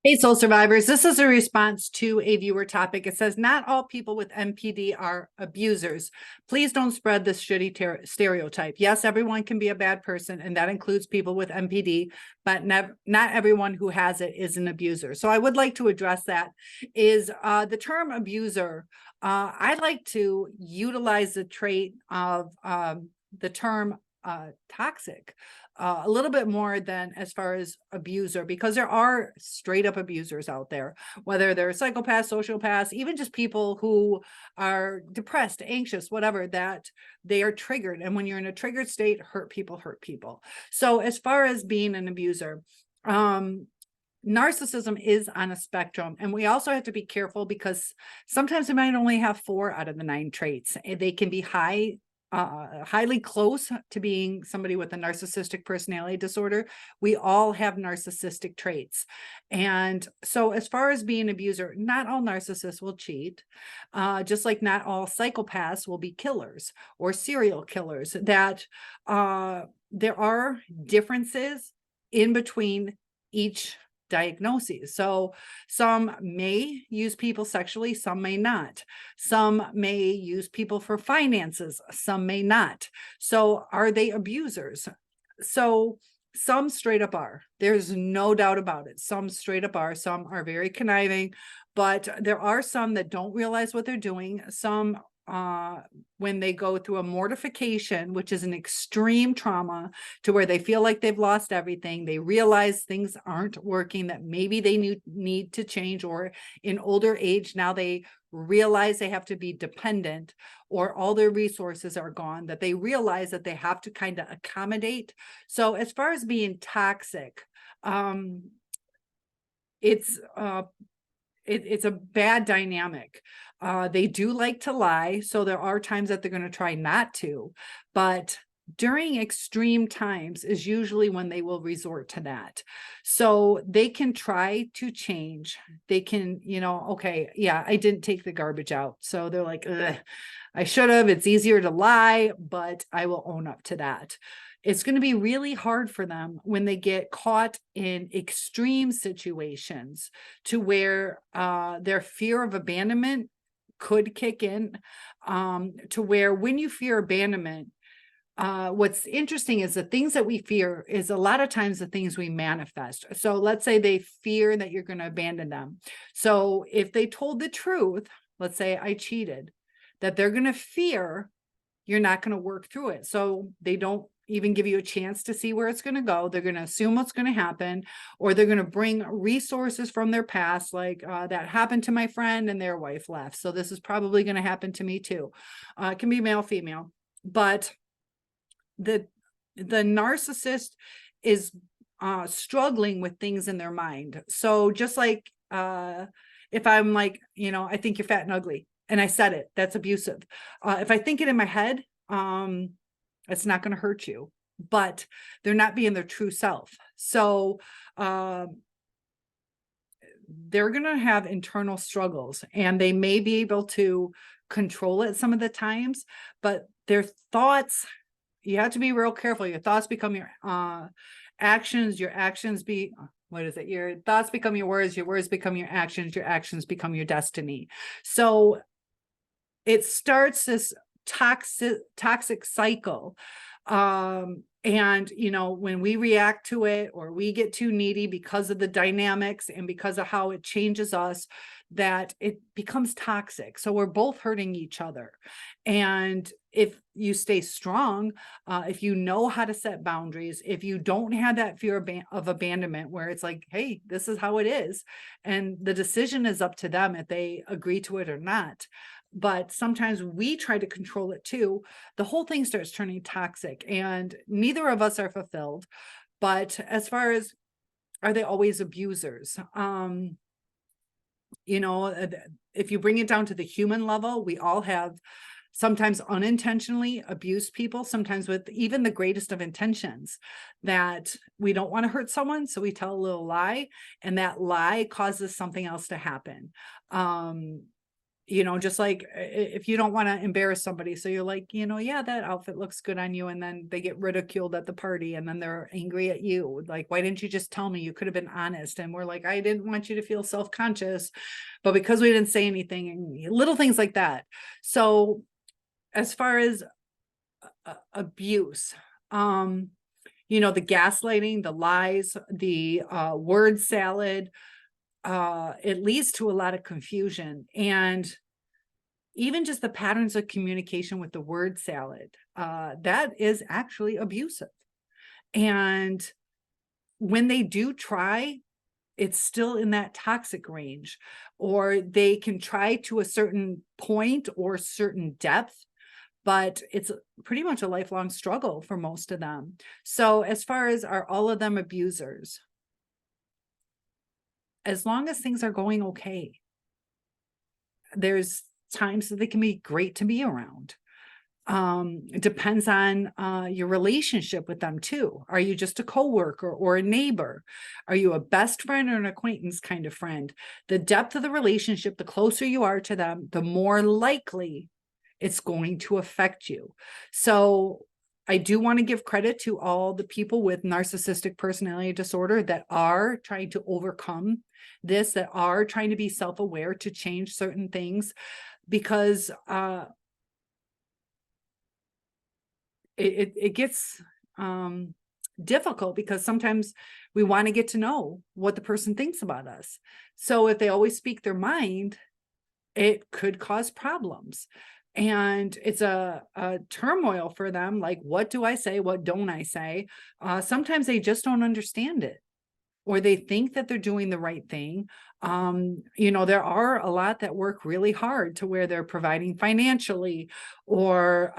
Hey, Soul Survivors. This is a response to a viewer topic. It says, not all people with MPD are abusers. Please don't spread this shitty stereotype. Yes, everyone can be a bad person, and that includes people with MPD, but not everyone who has it is an abuser. So I would like to address that. Is the term abuser, I like to utilize the trait of the term toxic a little bit more than as far as abuser, because there are straight up abusers out there, whether they're psychopaths, sociopaths, even just people who are depressed, anxious, whatever, that they are triggered. And when you're in a triggered state, hurt people hurt people. So as far as being an abuser, narcissism is on a spectrum, and we also have to be careful because sometimes they might only have 4 out of the 9 traits. They can be highly close to being somebody with a narcissistic personality disorder. We all have narcissistic traits. And so as far as being an abuser, not all narcissists will cheat, just like not all psychopaths will be killers or serial killers. That there are differences in between each diagnoses. So some may use people sexually, some may not. Some may use people for finances, some may not. So are they abusers? So some straight up are. There's no doubt about it. Some straight up are. Some are very conniving, but there are some that don't realize what they're doing. Some when they go through a mortification, which is an extreme trauma to where they feel like they've lost everything, they realize things aren't working, that maybe they need to change, or in older age, now they realize they have to be dependent, or all their resources are gone, that they realize that they have to kind of accommodate. So as far as being toxic, it's a bad dynamic. They do like to lie, so there are times that they're going to try not to, but during extreme times is usually when they will resort to that. So they can try to change. They can, okay, yeah, I didn't take the garbage out. So they're like, ugh, I should have. It's easier to lie, but I will own up to that. It's going to be really hard for them when they get caught in extreme situations to where their fear of abandonment could kick in, to where when you fear abandonment, what's interesting is the things that we fear is a lot of times the things we manifest. So let's say they fear that you're going to abandon them. So if they told the truth, let's say I cheated, that they're going to fear you're not going to work through it. So they don't even give you a chance to see where it's going to go. They're going to assume what's going to happen, or they're going to bring resources from their past, like that happened to my friend and their wife left, so this is probably going to happen to me too. It can be male, female, but the narcissist is struggling with things in their mind. So just like if I'm like, I think you're fat and ugly, and I said it, that's abusive. If I think it in my head, it's not going to hurt you, but they're not being their true self. So they're going to have internal struggles, and they may be able to control it some of the times, but their thoughts, you have to be real careful. Your thoughts become your actions, your actions your thoughts become your words become your actions become your destiny. So it starts this toxic cycle. And, when we react to it, or we get too needy because of the dynamics and because of how it changes us, that it becomes toxic. So we're both hurting each other. And if you stay strong, if you know how to set boundaries, if you don't have that fear of abandonment, where it's like, hey, this is how it is, and the decision is up to them if they agree to it or not. But sometimes we try to control it too. The whole thing starts turning toxic, and neither of us are fulfilled. But as far as, are they always abusers? If you bring it down to the human level, we all have sometimes unintentionally abused people, sometimes with even the greatest of intentions, that we don't want to hurt someone, so we tell a little lie, and that lie causes something else to happen. just like if you don't want to embarrass somebody, so you're like, yeah, that outfit looks good on you, and then they get ridiculed at the party, and then they're angry at you, like, why didn't you just tell me? You could have been honest. And we're like, I didn't want you to feel self-conscious, but because we didn't say anything, and little things like that. So as far as abuse, the gaslighting, the lies, the word salad, it leads to a lot of confusion. And even just the patterns of communication with the word salad, that is actually abusive. And when they do try, it's still in that toxic range, or they can try to a certain point or certain depth, but it's pretty much a lifelong struggle for most of them. So as far as, are all of them abusers? As long as things are going okay, there's times that they can be great to be around. It depends on your relationship with them too. Are you just a coworker or a neighbor? Are you a best friend or an acquaintance kind of friend? The depth of the relationship, the closer you are to them, the more likely it's going to affect you. So I do want to give credit to all the people with narcissistic personality disorder that are trying to overcome this, that are trying to be self-aware to change certain things, because it gets difficult, because sometimes we want to get to know what the person thinks about us. So if they always speak their mind, it could cause problems. And it's a turmoil for them. Like, what do I say? What don't I say? Sometimes they just don't understand it, or they think that they're doing the right thing. There are a lot that work really hard to where they're providing financially, or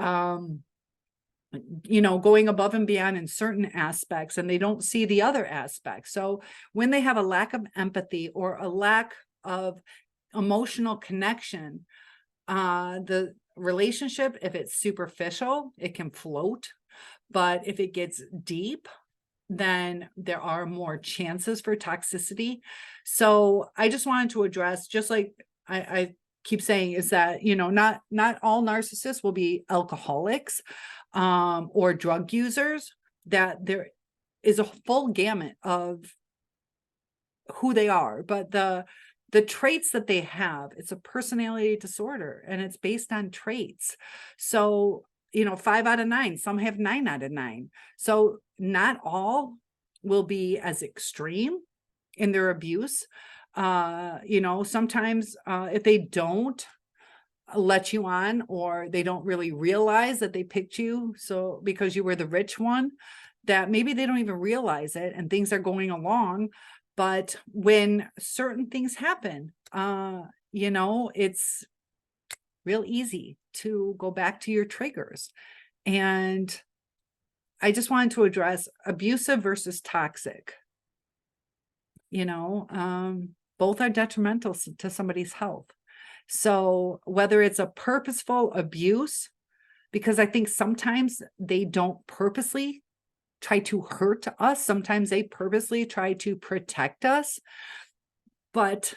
going above and beyond in certain aspects, and they don't see the other aspects. So when they have a lack of empathy or a lack of emotional connection, the relationship, if it's superficial, it can float. But if it gets deep, then there are more chances for toxicity. So I just wanted to address, just like I keep saying, is that, not all narcissists will be alcoholics or drug users, that there is a full gamut of who they are, but the traits that they have, it's a personality disorder, and it's based on traits. So 5 out of 9, some have 9 out of 9. So not all will be as extreme in their abuse. Sometimes if they don't let you on, or they don't really realize that they picked you so because you were the rich one, that maybe they don't even realize it and things are going along. But when certain things happen, it's real easy to go back to your triggers. And I just wanted to address abusive versus toxic. Both are detrimental to somebody's health. So whether it's a purposeful abuse, because I think sometimes they don't purposely try to hurt us. Sometimes they purposely try to protect us, but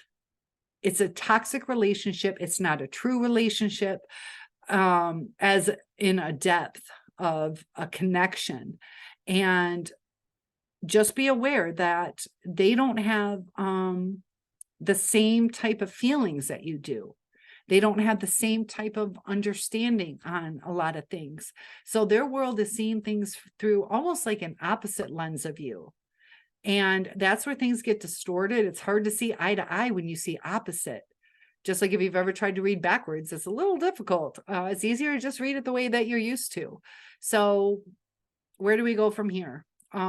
it's a toxic relationship. It's not a true relationship, as in a depth of a connection. And just be aware that they don't have the same type of feelings that you do. They don't have the same type of understanding on a lot of things. So their world is seeing things through almost like an opposite lens of you. And that's where things get distorted. It's hard to see eye to eye when you see opposite. Just like if you've ever tried to read backwards, it's a little difficult. It's easier to just read it the way that you're used to. So where do we go from here? We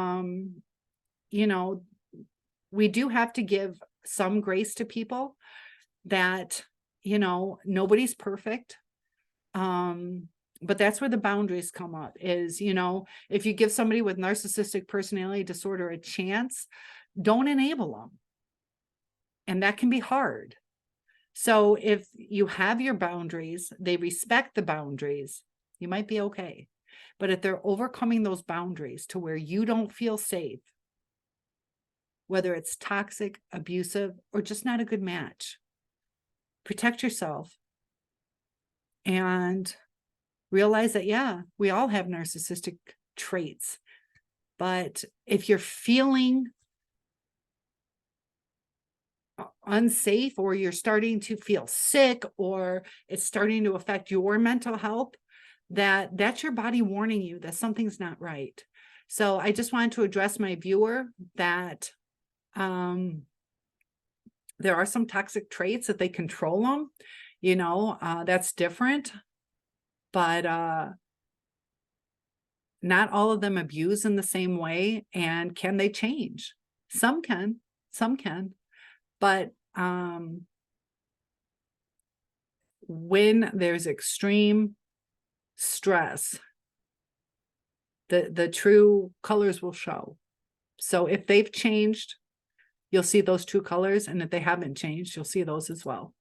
do have to give some grace to people, that nobody's perfect. But that's where the boundaries come up, is, if you give somebody with narcissistic personality disorder a chance, don't enable them. And that can be hard. So if you have your boundaries, they respect the boundaries, you might be okay. But if they're overcoming those boundaries to where you don't feel safe, whether it's toxic, abusive, or just not a good match, protect yourself and realize that, yeah, we all have narcissistic traits. But if you're feeling unsafe, or you're starting to feel sick, or it's starting to affect your mental health, that's your body warning you that something's not right. So I just wanted to address my viewer that there are some toxic traits that they control them, that's different, but not all of them abuse in the same way. And can they change? Some can, but when there's extreme stress, the true colors will show. So if they've changed, you'll see those true colors, and if they haven't changed, you'll see those as well.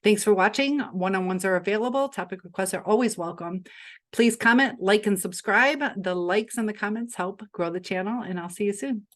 Thanks for watching. One-on-ones are available. Topic requests are always welcome. Please comment, like, and subscribe. The likes and the comments help grow the channel, and I'll see you soon.